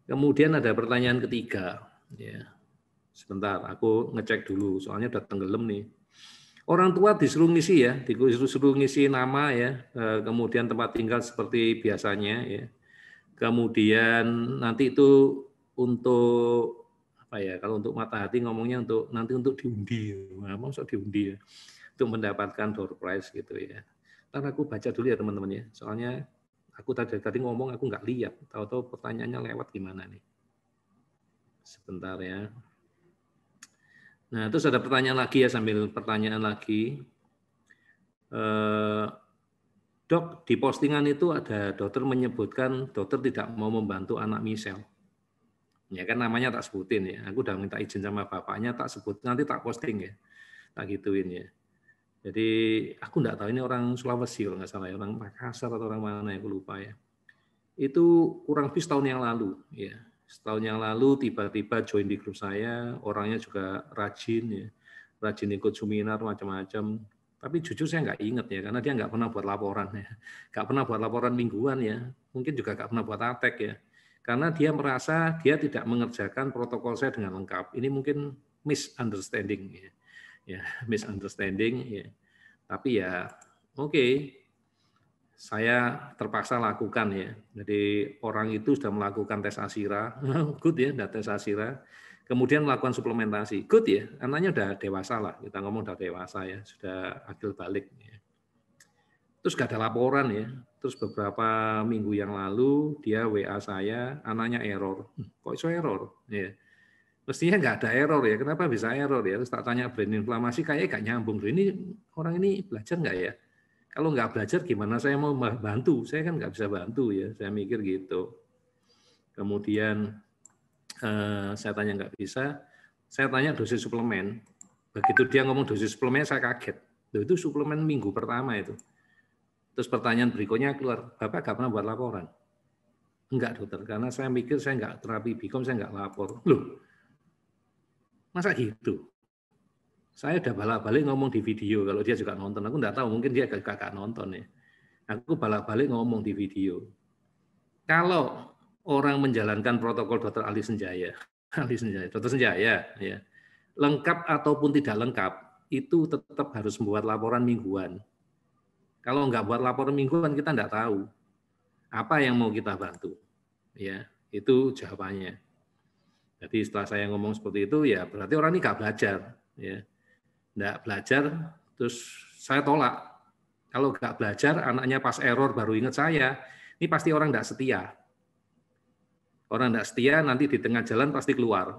Kemudian ada pertanyaan ketiga. Ya. Sebentar, aku ngecek dulu, soalnya udah tenggelam nih. Orang tua disuruh ngisi ya, disuruh ngisi nama ya, kemudian tempat tinggal seperti biasanya ya. Kemudian nanti itu untuk apa ya? Kalau untuk mata hati ngomongnya nanti untuk diundi. Nah, maksud diundi ya. Untuk mendapatkan door prize gitu ya. Ntar aku baca dulu ya teman-teman ya. Soalnya aku tadi ngomong aku nggak lihat. Tahu-tahu pertanyaannya lewat gimana nih. Sebentar ya. Nah, terus ada pertanyaan lagi ya, sambil pertanyaan lagi. Dok, di postingan itu ada dokter menyebutkan dokter tidak mau membantu anak misel. Ya kan namanya tak sebutin ya. Aku udah minta izin sama bapaknya, tak sebut, nanti tak posting ya. Tak gituin ya. Jadi aku nggak tahu ini orang Sulawesi kalau nggak salah ya, orang Makassar atau orang mana ya, aku lupa ya. Itu kurang lebih setahun yang lalu ya. Setahun yang lalu tiba-tiba join di grup saya, orangnya juga rajin ya. Rajin ikut seminar macam-macam. Tapi jujur saya nggak ingat ya, karena dia nggak pernah buat laporan ya. Nggak pernah buat laporan mingguan ya. Mungkin juga nggak pernah buat atek ya. Karena dia merasa dia tidak mengerjakan protokol saya dengan lengkap. Ini mungkin misunderstanding ya. Ya, misunderstanding ya. Tapi ya oke. Saya terpaksa lakukan ya. Jadi orang itu sudah melakukan tes ASIRA, good ya, sudah tes ASIRA. Kemudian melakukan suplementasi, good ya. Anaknya udah dewasa lah, kita ngomong udah dewasa ya, sudah akil balik. Ya. Terus gak ada laporan ya. Terus beberapa minggu yang lalu dia WA saya, anaknya error. Kok iso error? Ya. Mestinya nggak ada error ya. Kenapa bisa error ya? Terus tak tanya brain inflamasi, kayaknya nggak nyambung. Ini orang ini belajar nggak ya? Kalau nggak belajar gimana saya mau bantu? Saya kan nggak bisa bantu ya. Saya mikir gitu. Kemudian saya tanya nggak bisa. Saya tanya dosis suplemen. Begitu dia ngomong dosis suplemen, saya kaget. Loh, itu suplemen minggu pertama itu. Terus pertanyaan berikutnya keluar, Bapak nggak pernah buat laporan? Enggak dokter, karena saya mikir saya nggak terapi Bikom, saya nggak lapor. Loh, masa gitu? Saya udah balik-balik ngomong di video, kalau dia juga nonton. Aku nggak tahu, mungkin dia gak nonton ya. Aku balik-balik ngomong di video. Kalau orang menjalankan protokol dokter ahli senjaya, dokter senjaya, ya, lengkap ataupun tidak lengkap, itu tetap harus membuat laporan mingguan. Kalau nggak buat laporan mingguan, kita nggak tahu apa yang mau kita bantu. Ya, itu jawabannya. Jadi setelah saya ngomong seperti itu, ya berarti orang ini nggak belajar. Ya. Nggak belajar, terus saya tolak. Kalau nggak belajar, anaknya pas error baru ingat saya, ini pasti orang nggak setia. Orang nggak setia nanti di tengah jalan pasti keluar.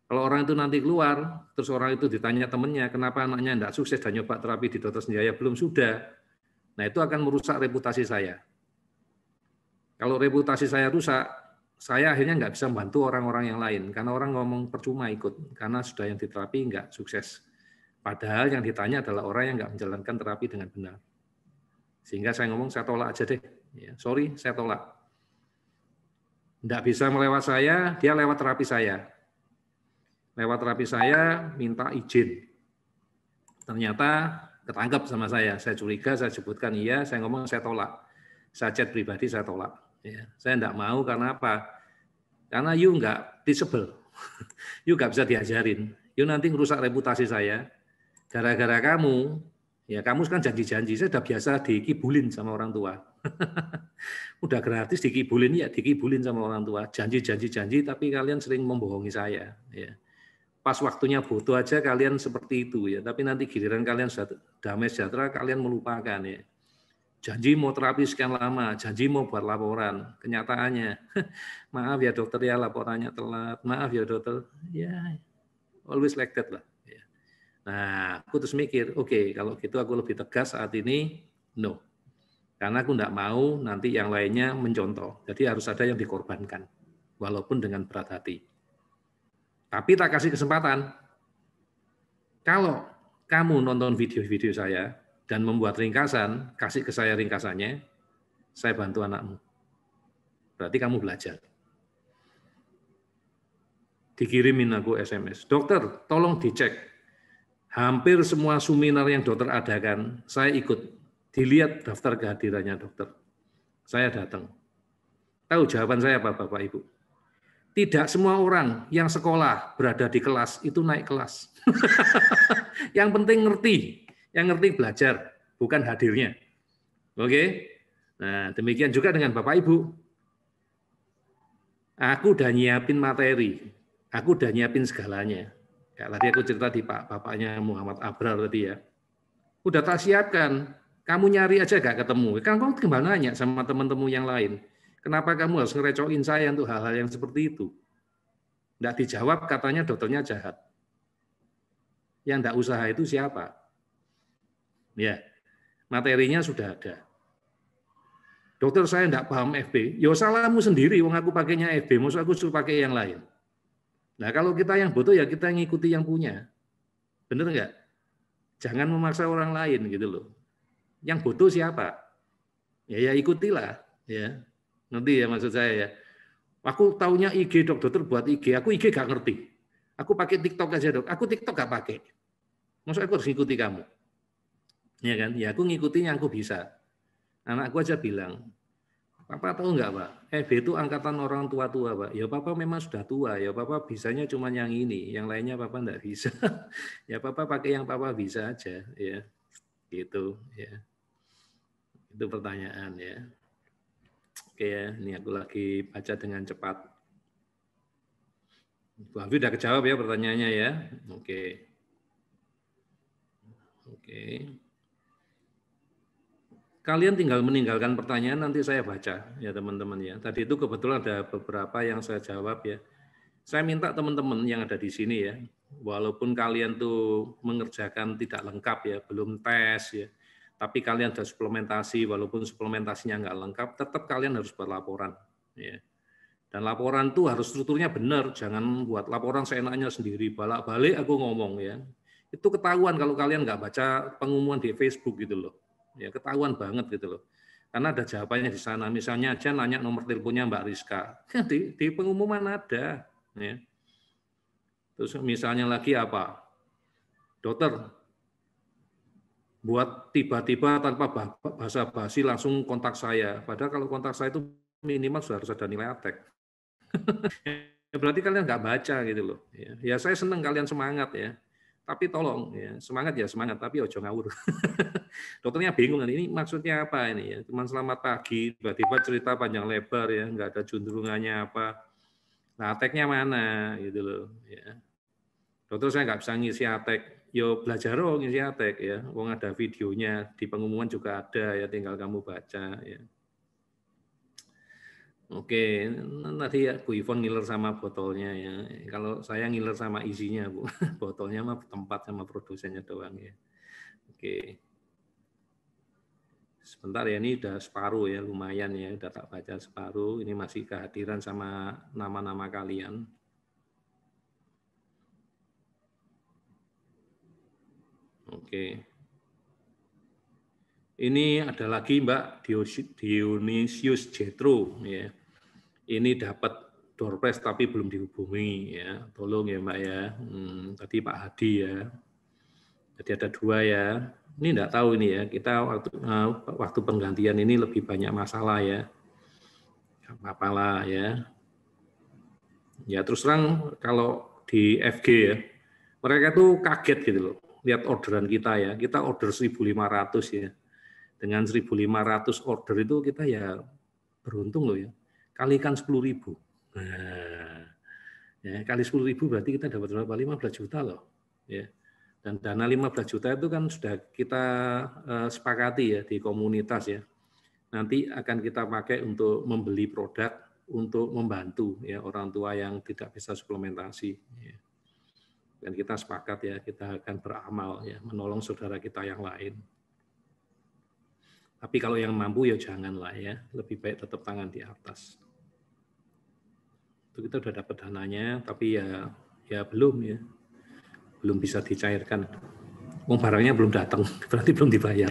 Kalau orang itu nanti keluar, terus orang itu ditanya temennya, kenapa anaknya nggak sukses dan nyoba terapi di dokter senjaya, belum sudah. Nah itu akan merusak reputasi saya. Kalau reputasi saya rusak, saya akhirnya nggak bisa membantu orang-orang yang lain, karena orang ngomong percuma ikut, karena sudah yang diterapi nggak sukses. Padahal yang ditanya adalah orang yang nggak menjalankan terapi dengan benar. Sehingga saya ngomong, saya tolak aja deh. Ya, sorry, saya tolak. Nggak bisa melewat saya, dia lewat terapi saya. Lewat terapi saya, minta izin. Ternyata ketangkep sama saya. Saya curiga, saya sebutkan iya, saya ngomong, saya tolak. Saya chat pribadi, saya tolak. Ya, saya nggak mau, karena apa? Karena you nggak teachable. You nggak bisa diajarin. You nanti ngerusak reputasi saya. Gara-gara kamu, ya kamu kan janji-janji, saya udah biasa dikibulin sama orang tua. Udah gratis dikibulin, ya dikibulin sama orang tua. Janji-janji, tapi kalian sering membohongi saya. Ya. Pas waktunya butuh aja kalian seperti itu ya. Tapi nanti giliran kalian sudah damai sejahtera, kalian melupakan ya. Janji mau terapi sekian lama, janji mau buat laporan. Kenyataannya, maaf ya dokter ya laporannya telat, maaf ya dokter, ya always like that lah. Nah, aku terus mikir, oke, kalau gitu aku lebih tegas saat ini, no. Karena aku enggak mau nanti yang lainnya mencontoh. Jadi harus ada yang dikorbankan, walaupun dengan berat hati. Tapi tak kasih kesempatan. Kalau kamu nonton video-video saya dan membuat ringkasan, kasih ke saya ringkasannya, saya bantu anakmu. Berarti kamu belajar. Dikirimin aku SMS, dokter, tolong dicek. Hampir semua seminar yang dokter adakan, saya ikut. Dilihat daftar kehadirannya dokter. Saya datang. Tahu jawaban saya apa, Bapak Ibu? Tidak semua orang yang sekolah berada di kelas itu naik kelas. Yang penting ngerti, yang ngerti belajar, bukan hadirnya. Oke? Nah, demikian juga dengan Bapak Ibu. Aku udah nyiapin materi, aku udah nyiapin segalanya. Ya, tadi aku cerita di bapaknya Muhammad Abrar tadi ya. Udah tak siapkan, kamu nyari aja gak ketemu. Kan kamu kembali nanya sama teman-teman yang lain. Kenapa kamu harus ngerecokin saya untuk hal-hal yang seperti itu? Nggak dijawab, katanya dokternya jahat. Yang nggak usaha itu siapa? Ya, materinya sudah ada. Dokter, saya nggak paham FB. Ya salahmu sendiri, wong aku pakainya FB, maksud aku suruh pakai yang lain. Nah, kalau kita yang butuh ya kita ngikuti yang punya. Bener nggak? Jangan memaksa orang lain gitu loh. Yang butuh siapa? Ya ikutilah. Ya, nanti ya maksud saya ya. Aku taunya IG dok, dokter buat IG. Aku IG gak ngerti. Aku pakai TikTok aja dok. Aku TikTok gak pakai. Maksud aku harus ngikuti kamu. Ya kan? Ya aku ngikutin yang aku bisa. Anakku aja bilang, Papa tahu nggak Pak? FB itu angkatan orang tua-tua Pak. Ya Papa memang sudah tua. Ya Papa bisanya cuma yang ini. Yang lainnya Papa nggak bisa. Ya Papa pakai yang Papa bisa aja. Ya, gitu. Ya, itu pertanyaan ya. Oke ya, ini aku lagi baca dengan cepat. Bu Hafi udah kejawab ya pertanyaannya ya. Oke. Oke. Kalian tinggal meninggalkan pertanyaan, nanti saya baca ya teman-teman ya. Tadi itu kebetulan ada beberapa yang saya jawab ya. Saya minta teman-teman yang ada di sini ya, walaupun kalian tuh mengerjakan tidak lengkap ya, belum tes ya, tapi kalian ada suplementasi, walaupun suplementasinya nggak lengkap, tetap kalian harus buat laporan ya. Dan laporan tuh harus strukturnya benar, jangan buat laporan seenaknya sendiri, balik aku ngomong ya. Itu ketahuan kalau kalian nggak baca pengumuman di Facebook gitu loh. Ya ketahuan banget gitu loh. Karena ada jawabannya di sana. Misalnya aja nanya nomor teleponnya Mbak Rizka. Di pengumuman ada. Ya. Terus misalnya lagi apa? Dokter, buat tiba-tiba tanpa basa-basi langsung kontak saya. Padahal kalau kontak saya itu minimal sudah harus ada nilai ATEK. Ya, berarti kalian nggak baca gitu loh. Ya saya senang kalian semangat ya. Tapi tolong ya semangat, tapi ojo ngawur. Dokternya bingung ini maksudnya apa ini ya. Cuman selamat pagi, tiba-tiba cerita panjang lebar ya, nggak ada juntrungannya apa. Nah, ATEK-nya mana gitu loh. Ya. Dokter saya nggak bisa ngisi ATEK. Yo belajar ngisi ATEK ya. Wong ada videonya di pengumuman juga ada ya, tinggal kamu baca ya. Oke, nanti ya Bu Ivon ngiler sama botolnya ya. Kalau saya ngiler sama isinya Bu, botolnya mah tempat sama produsennya doang ya. Oke. Sebentar ya, ini udah separuh ya, lumayan ya, udah tak baca separuh. Ini masih kehadiran sama nama-nama kalian. Oke. Ini ada lagi Mbak Dionysius Jetro ya. Ini dapat door prize tapi belum dihubungi ya. Tolong ya Mbak ya. Tadi Pak Hadi ya. Jadi ada 2 ya. Ini enggak tahu ini ya. Kita waktu penggantian ini lebih banyak masalah ya. Apalah ya. Ya terus terang kalau di FG ya, mereka tuh kaget gitu loh. Lihat orderan kita ya. Kita order 1.500 ya. Dengan 1.500 order itu kita ya beruntung loh ya. Kalikan 10.000. Nah, ya, kali 10.000 berarti kita dapat berapa? 15 juta loh. Ya. Dan dana 15 juta itu kan sudah kita sepakati ya di komunitas ya. Nanti akan kita pakai untuk membeli produk untuk membantu ya orang tua yang tidak bisa suplementasi. Ya. Dan kita sepakat ya kita akan beramal ya menolong saudara kita yang lain. Tapi kalau yang mampu ya janganlah ya, lebih baik tetap tangan di atas. Itu kita sudah dapat dananya, tapi ya belum ya, belum bisa dicairkan. Barangnya belum datang, berarti belum dibayar.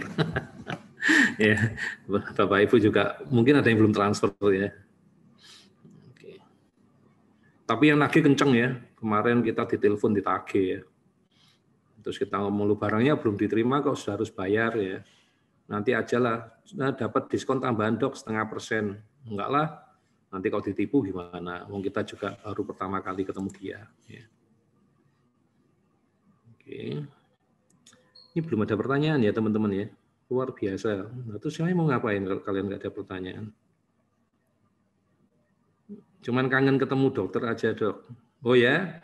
Ya, Bapak Ibu juga mungkin ada yang belum transfer ya. Oke. Tapi yang nagih kenceng ya, kemarin kita ditelepon ditagih ya. Terus kita ngomong lu barangnya belum diterima kok sudah harus bayar ya. Nanti aja lah, dapat diskon tambahan dok 0,5%. Enggak lah, Nanti kalau ditipu gimana? Wong kita juga baru pertama kali ketemu dia. Ya. Oke. Ini belum ada pertanyaan ya teman-teman ya. Luar biasa. Nah, terus saya mau ngapain kalau kalian nggak ada pertanyaan? Cuman kangen ketemu dokter aja, Dok. Oh ya?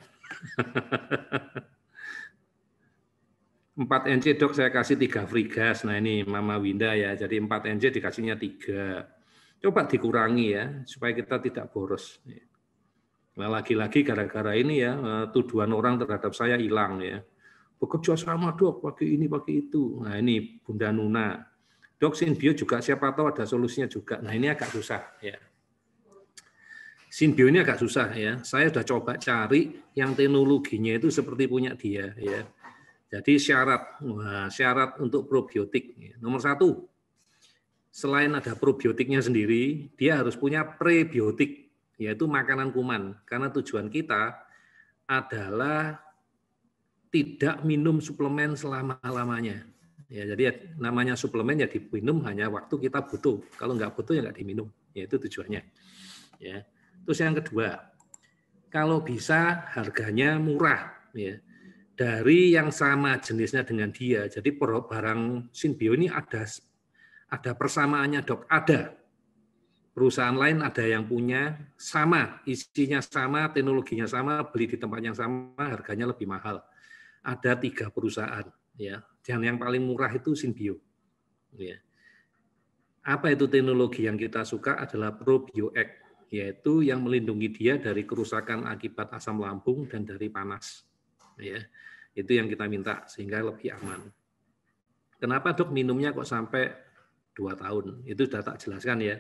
4 NC dok saya kasih 3 free gas. Nah ini Mama Winda ya, jadi 4 NC dikasihnya 3. Coba dikurangi ya, supaya kita tidak boros. Nah lagi-lagi gara-gara ini ya, tuduhan orang terhadap saya hilang ya. Bekerja sama dok, pakai ini, pakai itu. Nah ini Bunda Nuna. Dok Sinbio juga siapa tahu ada solusinya juga. Nah ini agak susah ya. Sinbio ini agak susah ya. Saya sudah coba cari yang teknologinya itu seperti punya dia ya. Jadi syarat untuk probiotik. Nomor 1, selain ada probiotiknya sendiri, dia harus punya prebiotik, yaitu makanan kuman. Karena tujuan kita adalah tidak minum suplemen selama-lamanya. Ya, jadi namanya suplemen ya diminum hanya waktu kita butuh. Kalau nggak butuh ya nggak diminum. Ya, itu tujuannya. Ya. Terus yang kedua, kalau bisa harganya murah. Ya. Dari yang sama jenisnya dengan dia. Jadi barang Sinbio ini ada persamaannya dok, ada. Perusahaan lain ada yang punya sama, isinya sama, teknologinya sama, beli di tempat yang sama, harganya lebih mahal. Ada 3 perusahaan, ya. Dan yang paling murah itu Sinbio. Ya. Apa itu teknologi yang kita suka adalah ProbioX, yaitu yang melindungi dia dari kerusakan akibat asam lambung dan dari panas. Ya. Itu yang kita minta sehingga lebih aman. Kenapa dok minumnya kok sampai 2 tahun? Itu sudah tak jelaskan ya.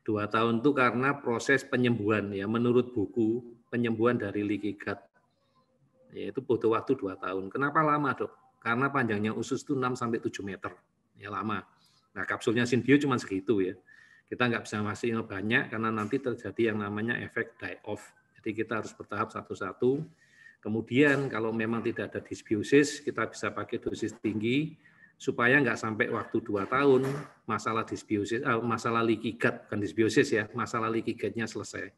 2 tahun itu karena proses penyembuhan ya. Menurut buku penyembuhan dari leaky gut. Ya, itu butuh waktu 2 tahun. Kenapa lama dok? Karena panjangnya usus itu 6-7 meter. Ya lama. Nah kapsulnya Sinbio cuma segitu ya. Kita nggak bisa masih banyak karena nanti terjadi yang namanya efek die off. Jadi kita harus bertahap satu-satu. Kemudian kalau memang tidak ada dysbiosis, kita bisa pakai dosis tinggi supaya nggak sampai waktu 2 tahun masalah dysbiosis, masalah leaky gut, bukan dysbiosis ya, masalah leaky gut-nya selesai.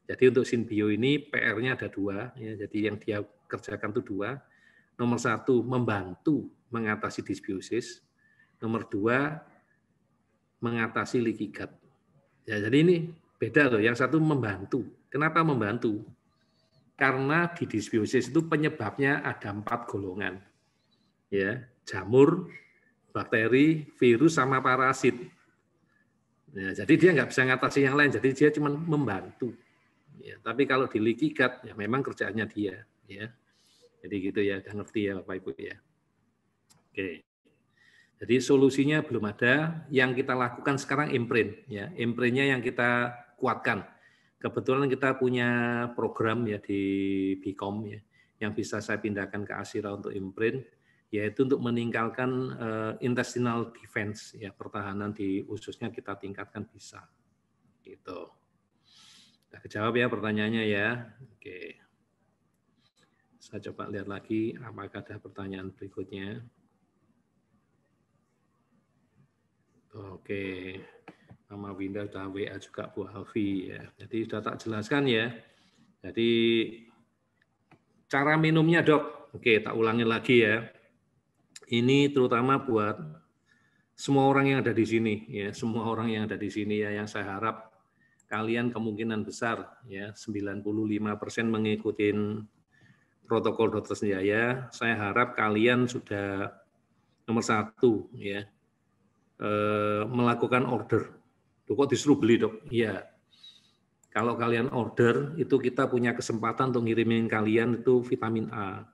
Jadi untuk Sinbio ini PR-nya ada 2, ya, jadi yang dia kerjakan itu 2. Nomor 1 membantu mengatasi dysbiosis, nomor 2 mengatasi leaky gut. Ya, jadi ini beda loh, yang satu membantu. Kenapa membantu? Karena di dysbiosis itu penyebabnya ada 4 golongan. Ya, jamur, bakteri, virus, sama parasit. Ya, jadi dia nggak bisa ngatasi yang lain, jadi dia cuma membantu. Ya, tapi kalau di leaky gut, ya memang kerjaannya dia. Ya. Jadi gitu ya, udah ngerti ya Bapak Ibu ya. Oke. Jadi solusinya belum ada, yang kita lakukan sekarang imprint. Ya. Imprintnya yang kita kuatkan. Kebetulan kita punya program ya di Bicom ya, yang bisa saya pindahkan ke Asira untuk imprint, yaitu untuk meningkatkan intestinal defense ya, pertahanan di ususnya kita tingkatkan bisa. Gitu. Sudah kejawab ya pertanyaannya ya. Oke. Saya coba lihat lagi apakah ada pertanyaan berikutnya. Oke. Mama Winda sudah WA juga Bu Alfi ya. Jadi sudah tak jelaskan ya. Jadi cara minumnya dok. Oke, tak ulangi lagi ya. Ini terutama buat semua orang yang ada di sini ya, semua orang yang ada di sini ya, yang saya harap kalian kemungkinan besar ya 95% mengikuti protokol Dokter Senjaya. Saya harap kalian sudah nomor 1 ya melakukan order. Kok disuruh beli dok? Iya. Kalau kalian order, itu kita punya kesempatan untuk ngirimin kalian itu vitamin A.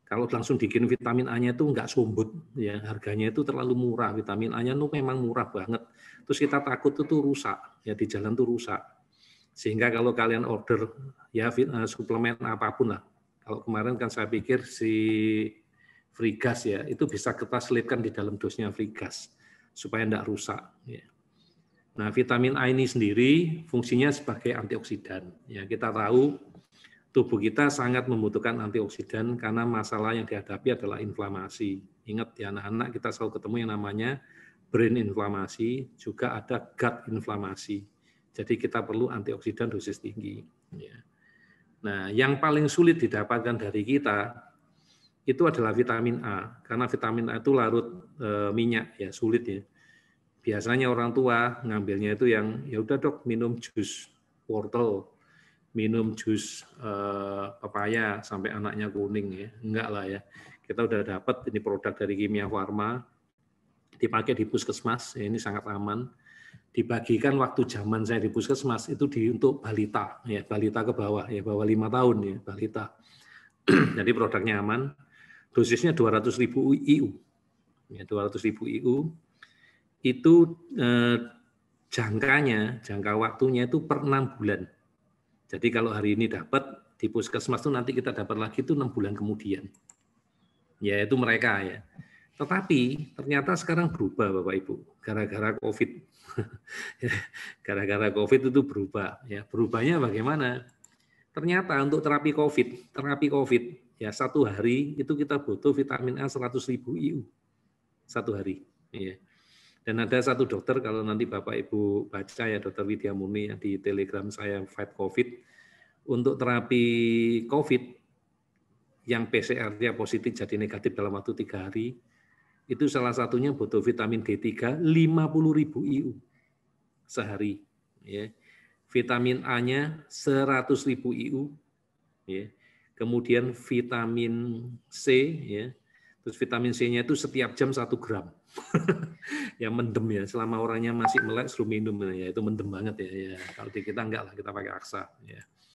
Kalau langsung dikirim vitamin A-nya itu nggak sumbut, ya harganya itu terlalu murah. Vitamin A-nya itu memang murah banget. Terus kita takut itu rusak, ya di jalan itu rusak. Sehingga kalau kalian order ya suplemen apapun lah. Kalau kemarin kan saya pikir si free gas ya, itu bisa kita selipkan di dalam dosnya free gas supaya tidak rusak. Ya. Nah, vitamin A ini sendiri fungsinya sebagai antioksidan. Ya, kita tahu tubuh kita sangat membutuhkan antioksidan karena masalah yang dihadapi adalah inflamasi. Ingat ya anak-anak, kita selalu ketemu yang namanya brain inflamasi, juga ada gut inflamasi. Jadi kita perlu antioksidan dosis tinggi. Ya. Nah, yang paling sulit didapatkan dari kita itu adalah vitamin A, karena vitamin A itu larut minyak, ya sulit ya. Biasanya orang tua ngambilnya itu yang ya udah dok minum jus wortel, minum jus pepaya sampai anaknya kuning ya, enggak lah ya. Kita udah dapat ini produk dari Kimia Farma, dipakai di puskesmas, ya ini sangat aman. Dibagikan waktu zaman saya di puskesmas itu untuk balita, ya balita ke bawah, ya bawah 5 tahun ya balita. Jadi produknya aman, dosisnya 200.000 IU, ya 200.000 IU. Itu jangka waktunya itu per 6 bulan. Jadi kalau hari ini dapat di puskesmas itu nanti kita dapat lagi itu 6 bulan kemudian. Ya itu mereka ya. Tetapi ternyata sekarang berubah Bapak Ibu, gara-gara COVID. Gara-gara COVID itu berubah. Ya, berubahnya bagaimana? Ternyata untuk terapi COVID ya 1 hari itu kita butuh vitamin A 100.000 IU 1 hari. Ya. Dan ada satu dokter, kalau nanti Bapak Ibu baca ya, Dokter Widya Muni yang di Telegram saya Fight COVID, untuk terapi COVID yang PCR-nya positif jadi negatif dalam waktu 3 hari, itu salah satunya butuh vitamin D3 50.000 IU sehari. Ya. Vitamin A-nya 100.000 IU. Ya. Kemudian vitamin C, ya. Terus vitamin C-nya itu setiap jam 1 gram. Ya mendem ya, selama orangnya masih melek suruh minum ya, itu mendem banget ya. Kalau di kita enggak lah, kita pakai aksa ya.